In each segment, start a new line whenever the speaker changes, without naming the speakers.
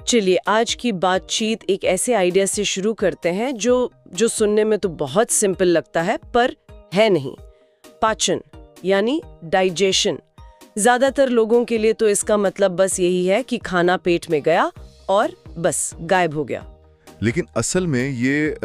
चलिए आज की बातचीत एक ऐसे आइडिया से शुरू करते हैं जो सुनने में तो बहुत सिंपल लगता है पर है नहीं। पाचन यानी डाइजेशन। ज्यादातर लोगों के लिए तो इसका मतलब बस यही है कि खाना पेट में गया और बस गायब हो गया।
लेकिन असल में ये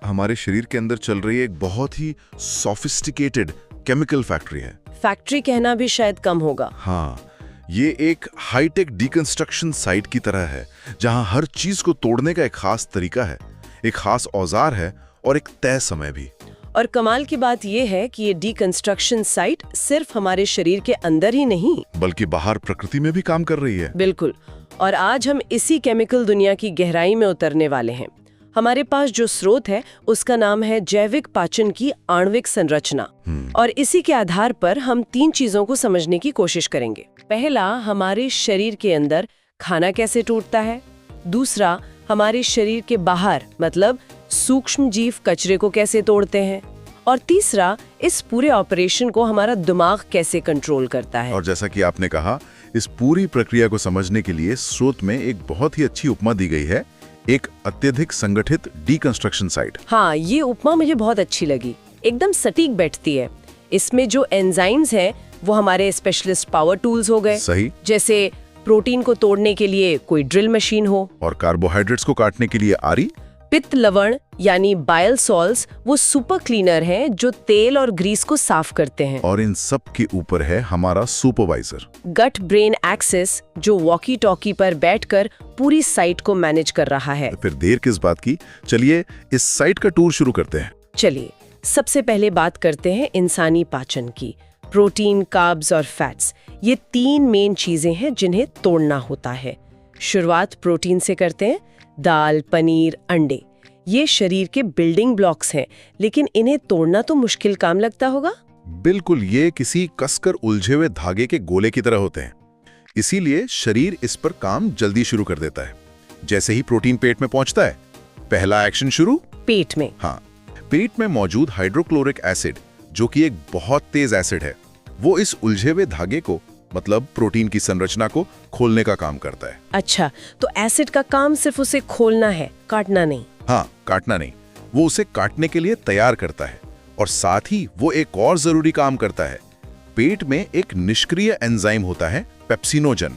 हमारे शरीर के अंदर चल रही एक बहुत ही सोफिस्टिकेटेड केमिकल फैक्ट्री है।
फैक्ट्री कहना भी शायद कम होगा।
हाँ, ये एक हाईटेक डिकंस्ट्रक्शन साइट की तरह है जहां हर चीज को तोड़ने का एक खास तरीका है, एक खास औजार है और एक तय समय भी।
और कमाल की बात यह है कि ये डिकंस्ट्रक्शन साइट सिर्फ हमारे शरीर के अंदर ही नहीं
बल्कि बाहर प्रकृति में भी काम कर रही है।
बिल्कुल। और आज हम इसी केमिकल दुनिया की गहराई में उतरने वाले हैं। हमारे पास जो स्रोत है उसका नाम है जैविक पाचन की आणविक संरचना। और इसी के आधार पर हम 3 चीजों को समझने की कोशिश करेंगे। पहला, हमारे शरीर के अंदर खाना कैसे टूटता है। दूसरा, हमारे शरीर के बाहर मतलब सूक्ष्म जीव कचरे को कैसे तोड़ते हैं। और तीसरा, इस पूरे ऑपरेशन को हमारा दिमाग कैसे कंट्रोल करता है।
और जैसा कि आपने कहा, इस पूरी प्रक्रिया को समझने के लिए स्रोत में एक बहुत ही अच्छी उपमा दी गई है, एक अत्यधिक संगठित डिकंस्ट्रक्शन साइट।
हाँ, ये उपमा मुझे बहुत अच्छी लगी, एकदम सटीक बैठती है। इसमें जो एंजाइम्स हैं वो हमारे स्पेशलिस्ट पावर टूल्स हो गए।
सही।
जैसे प्रोटीन को तोड़ने के लिए कोई ड्रिल मशीन हो,
और कार्बोहाइड्रेट्स को काटने के लिए आरी।
पित्त लवण यानी बाइल सॉल्ट्स वो सुपर क्लीनर हैं जो तेल और ग्रीस को साफ करते हैं।
और इन सब के ऊपर है हमारा सुपरवाइजर,
गट ब्रेन एक्सेस, जो वॉकी टॉकी पर बैठकर पूरी साइट को मैनेज कर रहा है।
फिर देर किस बात की, चलिए इस साइट का टूर शुरू करते हैं।
चलिए सबसे पहले बात करते हैं इंसानी पाचन की। प्रोटीन, कार्ब्स और फैट्स, ये 3 मेन चीजें हैं जिन्हें तोड़ना होता है। शुरुआत प्रोटीन से करते हैं। दाल, पनीर, अंडे, ये शरीर के बिल्डिंग ब्लॉक्स हैं, लेकिन इन्हें तोड़ना तो मुश्किल काम लगता होगा।
बिल्कुल, ये किसी कसकर उलझे हुए धागे के गोले की तरह होते हैं। इसीलिए शरीर इस पर काम जल्दी शुरू कर देता है। जैसे ही प्रोटीन पेट में पहुंचता है, पहला एक्शन शुरू
पेट में।
हाँ, पेट में मौजूद हाइड्रोक्लोरिक एसिड, जो कि एक बहुत तेज एसिड है, वो इस उलझे हुए धागे को मतलब प्रोटीन की संरचना को खोलने का काम करता है।
अच्छा, तो एसिड का काम सिर्फ उसे खोलना है, काटना नहीं।
हाँ, काटना नहीं, वो उसे काटने के लिए तैयार करता है। और साथ ही वो एक और जरूरी काम करता है। पेट में एक निष्क्रिय एंजाइम होता है, पेप्सिनोजन।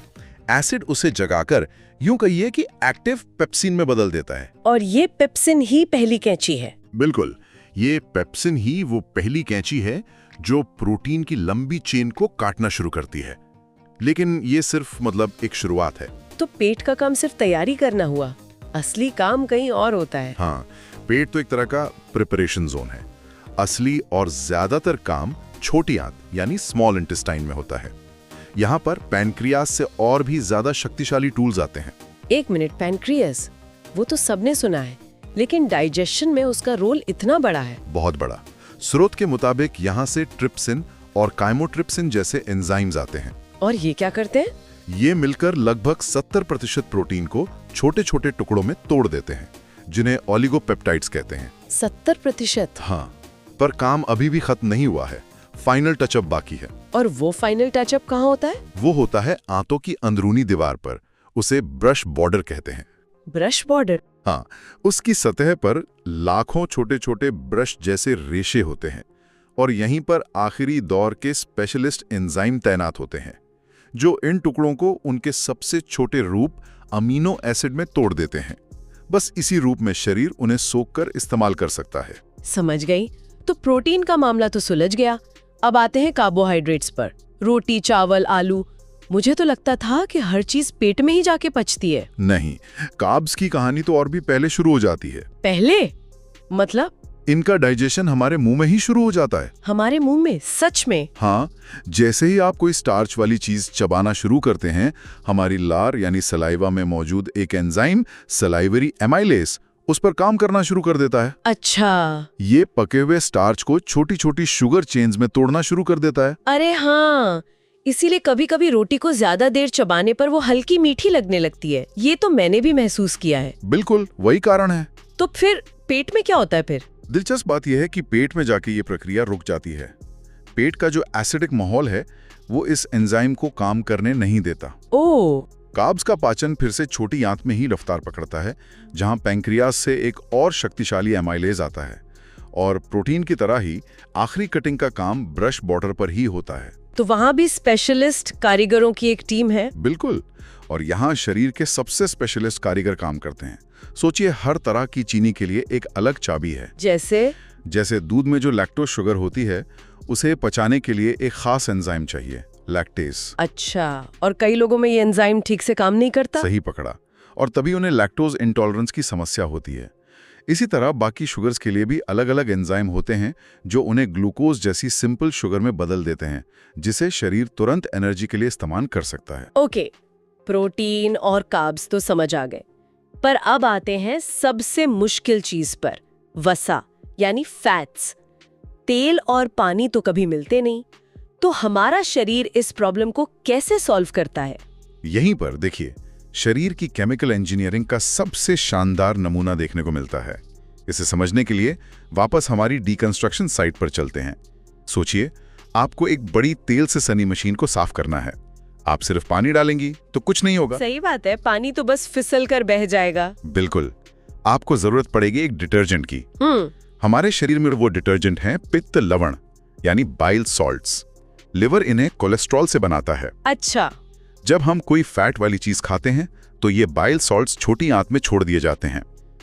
एसिड उसे जगाकर यूं कहिए कि एक्टिव पेप्सिन में बदल देता है।
और ये पेप्सिन ही पहली कैंची है।
बिल्कुल, ये पेप्सिन ही वो पहली कैंची है जो प्रोटीन की लंबी चेन को काटना शुरू करती है। लेकिन ये सिर्फ मतलब एक शुरुआत है।
तो पेट का काम सिर्फ तैयारी करना हुआ, असली काम कहीं और होता है।
हाँ, पेट तो एक तरह का प्रिपरेशन जोन है। असली और ज्यादातर काम छोटी आंत यानी स्मॉल इंटेस्टाइन में होता है। यहाँ पर पैनक्रियास से और भी ज्यादा शक्तिशाली टूल्स आते हैं।
1 मिनट, पैनक्रियास, वो तो सबने सुना है, लेकिन डाइजेशन में उसका रोल इतना बड़ा है।
बहुत बड़ा। स्रोत के मुताबिक यहाँ से ट्रिप्सिन और काइमोट्रिप्सिन जैसे एंजाइम्स आते हैं।
और ये क्या करते हैं?
ये मिलकर लगभग 70% प्रोटीन को छोटे छोटे टुकड़ों में तोड़ देते हैं, जिन्हें ओलिगोपेप्टाइड्स कहते हैं।
70%?
हाँ, पर काम अभी भी खत्म नहीं हुआ है। फाइनल टचअप बाकी है।
और वो फाइनल टचअप कहाँ होता है?
वो होता है आंतों की अंदरूनी दीवार पर। उसे ब्रश बॉर्डर कहते हैं।
Brush border?
हाँ, उसकी सतह पर लाखों छोटे छोटे ब्रश जैसे रेशे होते हैं। और यहीं पर आखिरी दौर के स्पेशलिस्ट एंजाइम तैनात होते हैं, जो इन टुकड़ों को उनके सबसे छोटे रूप अमीनो एसिड में तोड़ देते हैं। बस इसी रूप में शरीर उन्हें सोखकर इस्तेमाल कर सकता है।
समझ गई। तो प्रोटीन का मामला तो सुलझ गया। अब आते हैं कार्बोहाइड्रेट्स पर। रोटी, चावल, आलू। मुझे तो लगता था कि हर चीज पेट में ही जाके पचती है।
नहीं, कार्ब्स की कहानी तो और भी पहले शुरू हो जाती है।
पहले? मतलब?
इनका डाइजेशन हमारे मुंह में ही शुरू हो जाता है।
हमारे मुंह में? सच में?
हाँ, जैसे ही आप कोई स्टार्च वाली चीज चबाना शुरू करते हैं, हमारी लार यानी सलाइवा में मौजूद एक एंजाइम सलाइवरी एमाइलेज उस पर काम करना शुरू कर देता है।
अच्छा।
ये पके हुए स्टार्च को छोटी छोटी शुगर चेन्स में तोड़ना शुरू कर देता है।
अरे हाँ, इसीलिए कभी कभी रोटी को ज्यादा देर चबाने पर वो हल्की मीठी लगने लगती है। ये तो मैंने भी महसूस किया है।
बिल्कुल वही कारण है।
तो फिर पेट में क्या होता है फिर?
दिलचस्प बात यह है कि पेट में जाके ये प्रक्रिया रुक जाती है। पेट का जो एसिडिक माहौल है वो इस एंजाइम को काम करने नहीं देता।
ओह।
कार्ब्स का पाचन फिर से छोटी आंत में ही रफ्तार पकड़ता है, जहां पैंक्रियाज से एक और शक्तिशाली एमाइलेज आता है। और प्रोटीन की तरह ही आखिरी कटिंग का काम ब्रश बॉर्डर पर ही होता है।
तो वहां भी स्पेशलिस्ट कारीगरों की एक टीम है।
बिल्कुल। और यहाँ शरीर के सबसे स्पेशलिस्ट कारीगर काम करते हैं। सोचिए, हर तरह की चीनी के लिए एक अलग चाबी है। जैसे दूध में जो लैक्टोज शुगर होती है, उसे पचाने के लिए एक खास एंजाइम चाहिए, लैक्टेज।
अच्छा, और कई लोगों में ये एंजाइम ठीक से काम नहीं करता।
सही पकड़ा। और तभी उन्हें लैक्टोज इंटॉलरेंस की समस्या होती है। इसी तरह बाकी शुगर्स के लिए भी अलग अलग एंजाइम होते हैं जो उन्हें ग्लूकोज जैसी सिंपल शुगर में बदल देते हैं, जिसे शरीर तुरंत एनर्जी के लिए इस्तेमाल कर सकता है।
ओके, प्रोटीन और कार्ब्स तो समझ आ गए, पर अब आते हैं सबसे मुश्किल चीज पर, वसा यानी फैट्स। तेल और पानी तो कभी मिलते नहीं, तो हमारा शरीर इस प्रॉब्लम को कैसे सॉल्व करता है?
यहीं पर देखिए, शरीर की केमिकल इंजीनियरिंग का सबसे शानदार नमूना देखने को मिलता है। इसे समझने के लिए वापस हमारी डिकंस्ट्रक्शन साइट पर चलते हैं। सोचिए, आपको एक बड़ी तेल से सनी मशीन को साफ करना है। आप सिर्फ पानी डालेंगी तो कुछ नहीं होगा।
सही बात है, पानी तो बस फिसल कर बह जाएगा।
बिल्कुल। आपको जरूरत पड़ेगी एक डिटर्जेंट की। हमारे शरीर में वो डिटर्जेंट है पित्त लवण, यानी बाइल सॉल्ट्स। लिवर इन्हें कोलेस्ट्रॉल से बनाता है।
अच्छा।
जब हम कोई फैट वाली चीज खाते हैं तो ये बाइल सॉल्ट्स छोटी आंत में छोड़ दिए जाते हैं।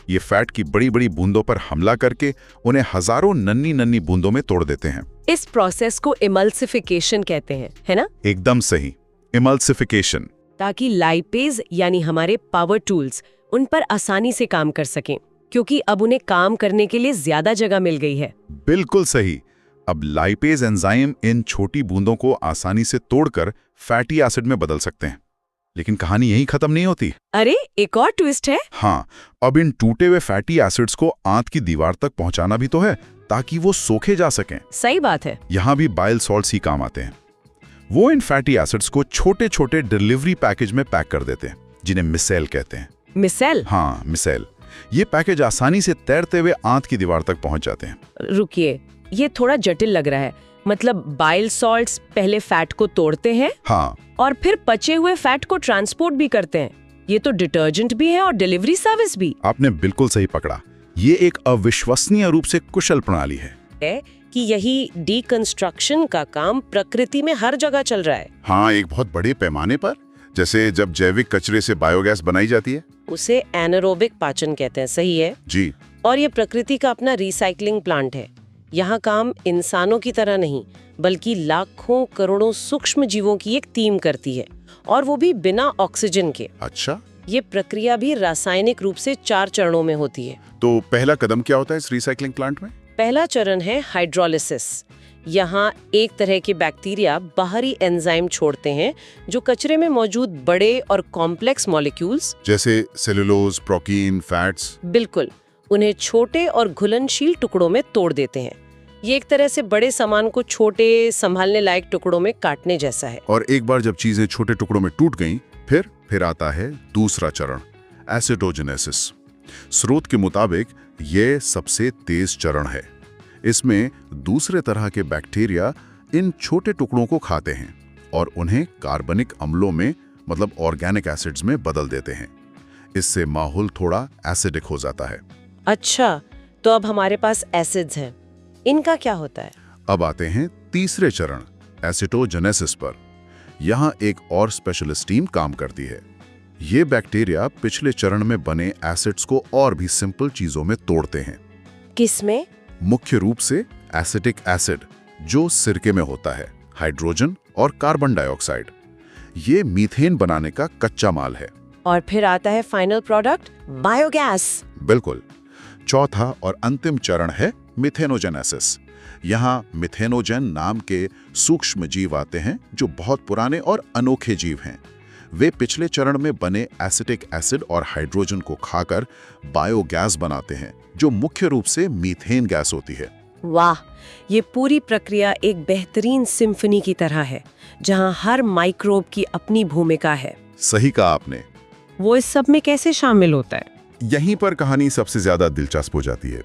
ये फैट की बड़ी बड़ी बूंदों पर हमला करके उन्हें हजारों नन्ही नन्ही बूंदों में तोड़ देते हैं।
इस प्रोसेस को इमल्सिफिकेशन कहते हैं, है ना?
एकदम सही, इमल्सिफिकेशन।
ताकि लाइपेज यानी हमारे पावर टूल्स उन पर आसानी से काम कर सकें, क्योंकि अब उन्हें काम करने के लिए ज्यादा जगह मिल गई है।
बिल्कुल सही। अब लाइपेज एंजाइम इन छोटी बूंदों को आसानी से तोड़कर फैटी एसिड में बदल सकते हैं। लेकिन कहानी यहीं खत्म नहीं होती।
अरे, एक और ट्विस्ट है।
हाँ, अब इन टूटे हुए फैटी एसिड्स को आंत की दीवार तक पहुंचाना भी तो है, ताकि वो सोखे जा सकें।
सही बात है।
यहाँ भी बाइल सॉल्ट्स ही काम आते हैं। वो इन फैटी एसिड्स को छोटे छोटे डिलीवरी पैकेज में पैक कर देते हैं, जिन्हें मिसेल कहते हैं।
मिसेल?
हाँ, मिसेल। ये पैकेज आसानी से तैरते हुए आंत की दीवार तक पहुंच जाते हैं।
रुकिए, ये थोड़ा जटिल लग रहा है। मतलब बाइल सॉल्ट्स पहले फैट को तोड़ते हैं,
हाँ,
और फिर पचे हुए फैट को ट्रांसपोर्ट भी करते हैं। ये तो डिटर्जेंट भी है और डिलीवरी सर्विस भी।
आपने बिल्कुल सही पकड़ा। ये एक अविश्वसनीय रूप से कुशल प्रणाली है
कि यही डिकंस्ट्रक्शन का काम प्रकृति में हर जगह चल रहा है।
हाँ, एक बहुत बड़े पैमाने पर। जैसे जब जैविक कचरे से बायोगैस बनाई जाती है,
उसे एनारोबिक पाचन कहते हैं। सही है
जी।
और ये प्रकृति का अपना रिसाइकलिंग प्लांट है। यहाँ काम इंसानों की तरह नहीं, बल्कि लाखों करोड़ों सूक्ष्म जीवों की एक टीम करती है, और वो भी बिना ऑक्सीजन के।
अच्छा।
ये प्रक्रिया भी रासायनिक रूप से 4 चरणों में होती है।
तो पहला कदम क्या होता है इस रिसाइकलिंग प्लांट में?
पहला चरण है हाइड्रोलिसिस। यहाँ एक तरह के बैक्टीरिया बाहरी एंजाइम छोड़ते हैं जो कचरे में मौजूद बड़े और कॉम्प्लेक्स मॉलिक्यूल्स,
जैसे सेलुलोज, प्रोटीन, फैट्स,
बिल्कुल, उन्हें छोटे और घुलनशील टुकड़ों में तोड़ देते हैं। ये एक तरह से बड़े सामान को छोटे संभालने लायक टुकड़ों में काटने जैसा है।
और एक बार जब चीजें छोटे टुकड़ों में टूट गईं, फिर आता है दूसरा चरण, एसिडोजेनेसिस। स्रोत के मुताबिक ये सबसे तेज चरण है। इसमें दूसरे तरह के बैक्टीरिया इन छोटे टुकड़ों को खाते हैं और उन्हें कार्बनिक अम्लों में, मतलब ऑर्गेनिक एसिड्स में बदल देते हैं। इससे माहौल थोड़ा एसिडिक हो जाता है।
अच्छा, तो अब हमारे पास एसिड्स हैं, इनका क्या होता है?
अब आते हैं तीसरे चरण, एसिटोजेनेसिस पर। यहाँ एक और स्पेशलिस्ट टीम काम करती है। ये बैक्टीरिया पिछले चरण में बने एसिड्स को और भी सिंपल चीजों में तोड़ते हैं।
किसमें?
मुख्य रूप से एसिटिक एसिड, जो सिरके में होता है, हाइड्रोजन और कार्बन डाइऑक्साइड। ये मीथेन बनाने का कच्चा माल है।
और फिर आता है फाइनल प्रोडक्ट, बायोगैस।
बिल्कुल। चौथा और अंतिम चरण है मिथेनोजेनेसिस। यहाँ मिथेनोजन नाम के सूक्ष्म जीव आते हैं जो बहुत पुराने और अनोखे जीव हैं। वे पिछले चरण में बने एसिटिक एसिड और हाइड्रोजन को खाकर बायोगैस बनाते हैं, जो मुख्य रूप से मीथेन गैस होती है।
वाह, ये पूरी प्रक्रिया एक बेहतरीन सिम्फनी की तरह है, जहाँ हर माइक्रोब की अपनी भूमिका है।
सही कहा आपने।
वो इस सब में कैसे शामिल होता है?
यहीं पर कहानी सबसे ज्यादा दिलचस्प हो जाती है।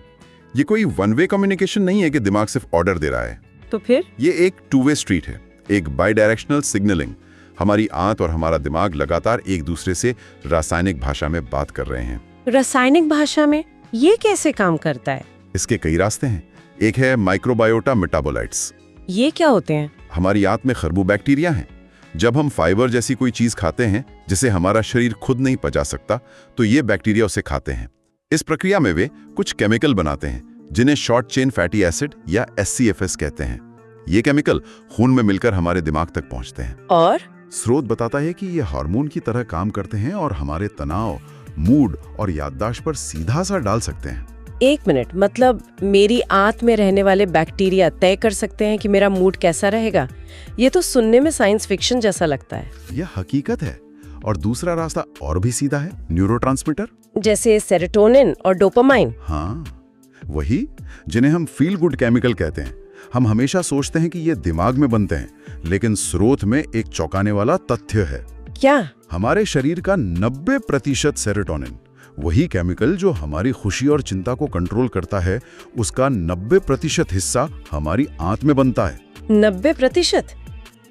ये कोई वन वे कम्युनिकेशन नहीं है कि दिमाग सिर्फ ऑर्डर दे रहा है।
तो फिर?
ये एक टू वे स्ट्रीट है, एक बाई डायरेक्शनल सिग्नलिंग। हमारी आंत और हमारा दिमाग लगातार एक दूसरे से रासायनिक भाषा में बात कर रहे हैं।
रासायनिक भाषा में ये कैसे काम करता है?
इसके कई रास्ते हैं। एक है माइक्रोबायोटा मेटाबोलाइट्स।
ये क्या होते हैं?
हमारी आंत में खरबू बैक्टीरिया हैं। जब हम फाइबर जैसी कोई चीज खाते हैं जिसे हमारा शरीर खुद नहीं पचा सकता, तो ये बैक्टीरिया उसे खाते हैं। इस प्रक्रिया में वे कुछ केमिकल बनाते हैं जिन्हें शॉर्ट चेन फैटी एसिड या SCFS कहते हैं। ये केमिकल खून में मिलकर हमारे दिमाग तक पहुंचते हैं।
और
स्रोत बताता है कि ये हार्मोन की तरह काम करते हैं और हमारे तनाव, मूड और याददाश्त पर सीधा असर डाल सकते हैं।
एक मिनट, मतलब मेरी आंत में रहने वाले बैक्टीरिया तय कर सकते हैं कि मेरा मूड कैसा रहेगा? ये तो सुनने में साइंस फिक्शन जैसा लगता है।
यह हकीकत है। और दूसरा रास्ता और भी सीधा है, न्यूरोट्रांसमीटर
जैसे सेरोटोनिन और डोपामाइन।
हाँ, वही जिन्हें हम फील गुड केमिकल कहते हैं। हम हमेशा सोचते हैं कि ये दिमाग में बनते हैं, लेकिन स्रोत में एक चौंकाने वाला तथ्य है।
क्या?
हमारे शरीर का 90% सेरोटोनिन, वही केमिकल जो हमारी खुशी और चिंता को कंट्रोल करता है, उसका 90% हिस्सा हमारी आंत में बनता है।
90%?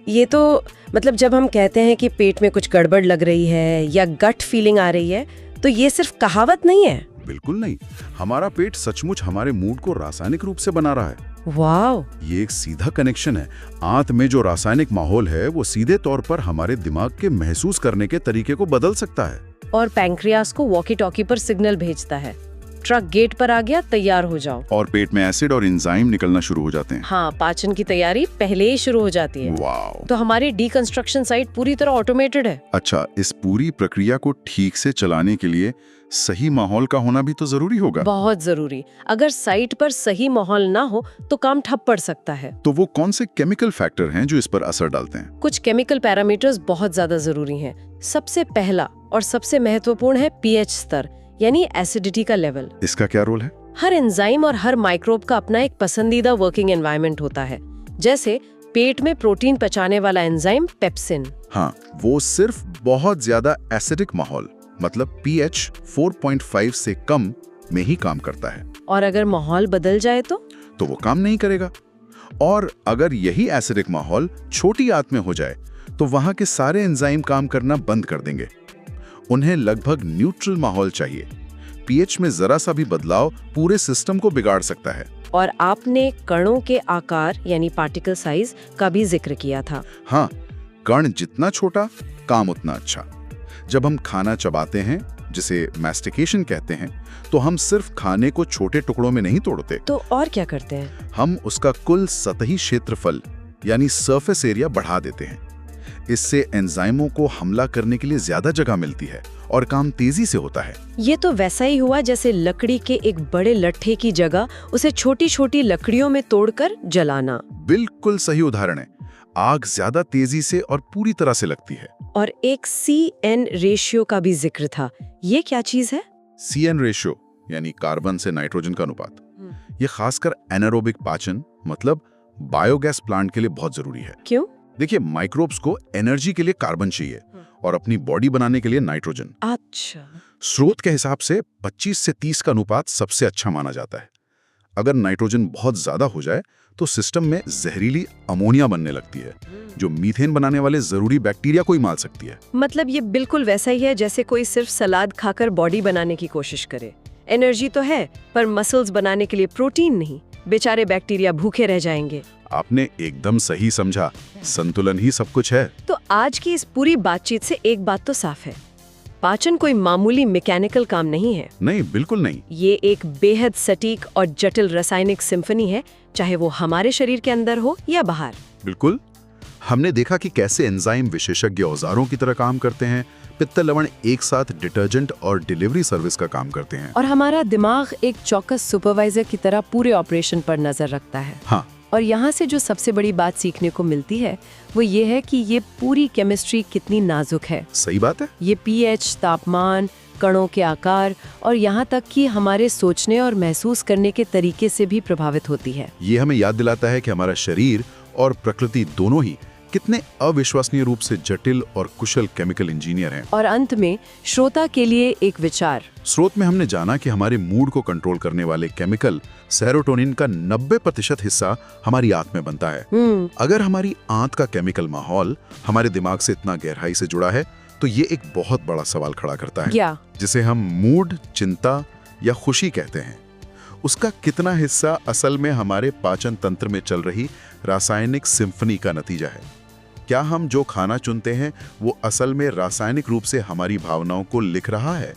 ये तो मतलब जब हम कहते हैं कि पेट में कुछ गड़बड़ लग रही है या गट फीलिंग आ रही है, तो ये सिर्फ कहावत नहीं है।
बिल्कुल नहीं। हमारा पेट सचमुच हमारे मूड को रासायनिक रूप से बना रहा है।
वाव!
ये एक सीधा कनेक्शन है। आंत में जो रासायनिक माहौल है वो सीधे तौर पर हमारे दिमाग के महसूस करने के तरीके को बदल सकता है।
और पैंक्रियास को वॉकी टॉकी पर सिग्नल भेजता है, ट्रक गेट पर आ गया, तैयार हो जाओ।
और पेट में एसिड और एंजाइम निकलना शुरू हो जाते हैं।
हाँ, पाचन की तैयारी पहले ही शुरू हो जाती है।
वाव!
तो हमारी डीकंस्ट्रक्शन साइट पूरी तरह ऑटोमेटेड है।
अच्छा, इस पूरी प्रक्रिया को ठीक से चलाने के लिए सही माहौल का होना भी तो जरूरी होगा।
बहुत जरूरी। अगर साइट पर सही माहौल ना हो तो काम ठप पड़ सकता है।
तो वो कौन से केमिकल फैक्टर हैं जो इस पर असर डालते हैं?
कुछ केमिकल पैरामीटर्स बहुत ज्यादा जरूरी हैं। सबसे पहला और सबसे महत्वपूर्ण है pH स्तर, यानी एसिडिटी का लेवल।
इसका क्या रोल है?
हर एंजाइम और हर माइक्रोब का अपना एक पसंदीदा वर्किंग एनवायरनमेंट होता है। जैसे पेट में प्रोटीन पचाने वाला एंजाइम पेप्सिन।
हाँ, वो सिर्फ बहुत ज्यादा एसिडिक माहौल, मतलब pH 4.5 से कम में ही काम करता है।
और अगर माहौल बदल जाए तो
वो काम नहीं करेगा। और अगर यही एसिडिक माहौल छोटी आंत में हो जाए तो वहां के सारे एंजाइम काम करना बंद कर देंगे। उन्हें लगभग न्यूट्रल माहौल चाहिए। pH में जरा सा भी बदलाव पूरे सिस्टम को बिगाड़ सकता है।
और आपने कणों के आकार यानी पार्टिकल साइज का भी जिक्र किया था।
हाँ, कण जितना छोटा काम उतना अच्छा। जब हम खाना चबाते हैं, जिसे मैस्टिकेशन कहते हैं, तो हम सिर्फ खाने को छोटे टुकड़ों में नहीं तोड़ते।
तो और क्या करते हैं?
हम उसका कुल सतही क्षेत्रफल यानी सरफेस एरिया बढ़ा देते हैं। इससे एंजाइमों को हमला करने के लिए ज्यादा जगह मिलती है और काम तेजी से होता है।
ये तो वैसा ही हुआ जैसे लकड़ी के एक बड़े लट्ठे की जगह उसे छोटी छोटी लकड़ियों में तोड़कर जलाना।
बिल्कुल सही उदाहरण है। आग ज्यादा तेजी से और पूरी तरह से लगती है।
और एक CN रेशियो का भी जिक्र था। ये क्या चीज है?
CN रेशियो यानी कार्बन से नाइट्रोजन का अनुपात। ये खासकर एनारोबिक पाचन मतलब बायोगैस प्लांट के लिए बहुत जरूरी है।
क्यों?
देखिए, माइक्रोब्स को एनर्जी के लिए कार्बन चाहिए और अपनी बॉडी बनाने के लिए नाइट्रोजन।
अच्छा।
स्रोत के हिसाब से 25 से 30 का अनुपात सबसे अच्छा माना जाता है। अगर नाइट्रोजन बहुत ज्यादा हो जाए तो सिस्टम में जहरीली अमोनिया बनने लगती है, जो मीथेन बनाने वाले जरूरी बैक्टीरिया को ही मार सकती है।
मतलब ये बिल्कुल वैसा ही है जैसे कोई सिर्फ सलाद खाकर बॉडी बनाने की कोशिश करे। एनर्जी तो है, पर मसल्स बनाने के लिए प्रोटीन नहीं। बेचारे बैक्टीरिया भूखे रह जाएंगे।
आपने एकदम सही समझा। संतुलन ही सब कुछ है।
तो आज की इस पूरी बातचीत से एक बात तो साफ है, पाचन कोई मामूली मैकेनिकल काम नहीं है।
नहीं, बिल्कुल नहीं।
ये एक बेहद सटीक और जटिल रासायनिक सिम्फनी है, चाहे वो हमारे शरीर के अंदर हो या बाहर।
बिल्कुल। हमने देखा कि कैसे एंजाइम विशेषज्ञ औजारों की तरह काम करते हैं। पित्त लवण एक साथ डिटर्जेंट और डिलीवरी सर्विस का काम करते हैं।
और हमारा दिमाग एक चौकस सुपरवाइजर की तरह पूरे ऑपरेशन पर नजर रखता है।
हाँ।
और यहाँ से जो सबसे बड़ी बात सीखने को मिलती है वो ये है कि ये पूरी केमिस्ट्री कितनी नाजुक है।
सही बात है।
ये pH, तापमान, कणों के आकार और यहाँ तक कि हमारे सोचने और महसूस करने के तरीके से भी प्रभावित होती है।
ये हमें याद दिलाता है कि हमारा शरीर और प्रकृति दोनों ही कितने अविश्वसनीय रूप से जटिल और कुशल केमिकल इंजीनियर हैं।
और अंत में श्रोता के लिए एक विचार।
स्रोत में हमने जाना कि हमारे मूड को कंट्रोल करने वाले केमिकल सेरोटोनिन का 90% हिस्सा हमारी आंत में बनता है। अगर हमारी आंत का केमिकल माहौल हमारे दिमाग से इतना गहराई से जुड़ा है तो ये एक बहुत बड़ा सवाल खड़ा करता है,
क्या? जिसे
हम मूड, चिंता या खुशी कहते हैं। उसका कितना हिस्सा असल में हमारे पाचन तंत्र में चल रही रासायनिक सिम्फनी का नतीजा है? क्या हम जो खाना चुनते हैं वो असल में रासायनिक रूप से हमारी भावनाओं को लिख रहा है?